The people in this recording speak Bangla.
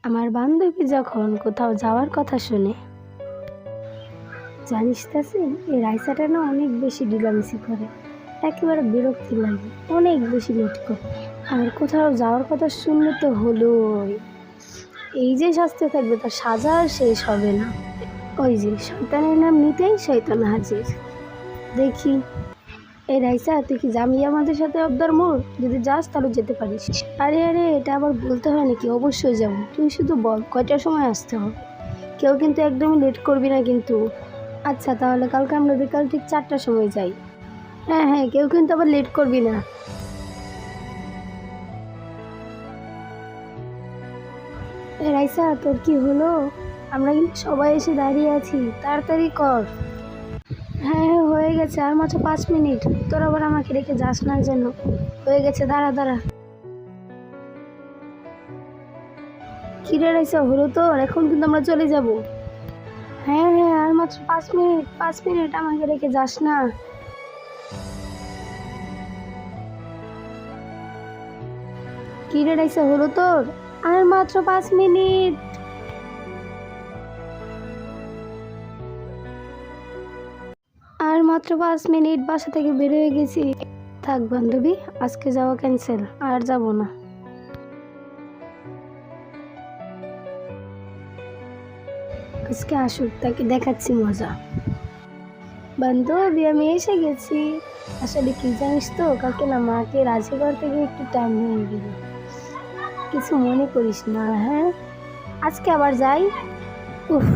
আমার বান্ধবী যখন কোথাও যাওয়ার কথা শুনে, জানিস তাসিন, এই রাইসাটা না অনেক বেশি ডিলামিসি করে, একেবারে বিরক্তি লাগে, অনেক বেশি লেট করে। আর কোথাও যাওয়ার কথা শুনলে তো হলোই, এই যে শাস্তি থাকবে তার সাজা আর শেষ হবে না। ওই যে শয়তানের নাম নিতেই শয়তান হাজির। দেখি, এই রাইসা, তুই কি যাবি আমাদের সাথে আবদার মোড়? যদি যাস তাহলে যেতে পারিস। আরে আরে, এটা আবার বলতে হয় নাকি? অবশ্যই যাবো, তুই শুধু বল কয়টার সময় আসতে হবে। কেউ কিন্তু একদমই লেট করবি না কিন্তু। আচ্ছা, তাহলে কালকে আমরা বিকাল ঠিক 4টার সময় যাই। হ্যাঁ হ্যাঁ, কেউ কিন্তু আবার লেট করবি না। রাইসা, তোর কি হলো? আমরা কিন্তু সবাই এসে দাঁড়িয়ে আছি, তাড়াতাড়ি কর। হ্যাঁ হ্যাঁ, হয়ে গেছে, আর মাত্র 5 মিনিট। তোর আবার আমাকে রেখে যাস না যেন। হয়ে গেছে, দাঁড়া দাঁড়া। কিরে রাইসা, হলো তোর? এখন কিন্তু আমরা চলে যাব। হ্যাঁ হ্যাঁ, আর মাত্র 5 মিনিট, 5 মিনিট, আমাকে রেখে যাস না। কিরে রাইসা, হলো তোর? আর মাত্র 5 মিনিট। আর মাত্র 5 মিনিট, বাসা থেকে বের হয়ে গেছি। থাক বান্ধবী, আজকে যাওয়া ক্যান্সেল, আর যাব না। আজকে আসুক, তাকে দেখাচ্ছি মজা। বান্ধবী, আমি এসে গেছি। আসলে কি জানিস তো, কালকে না মাকে রাজি করতে গিয়ে একটু টাইম হয়ে গেল। কিছু মনে করিস না, হ্যাঁ? আজকে আবার যাই। উফ,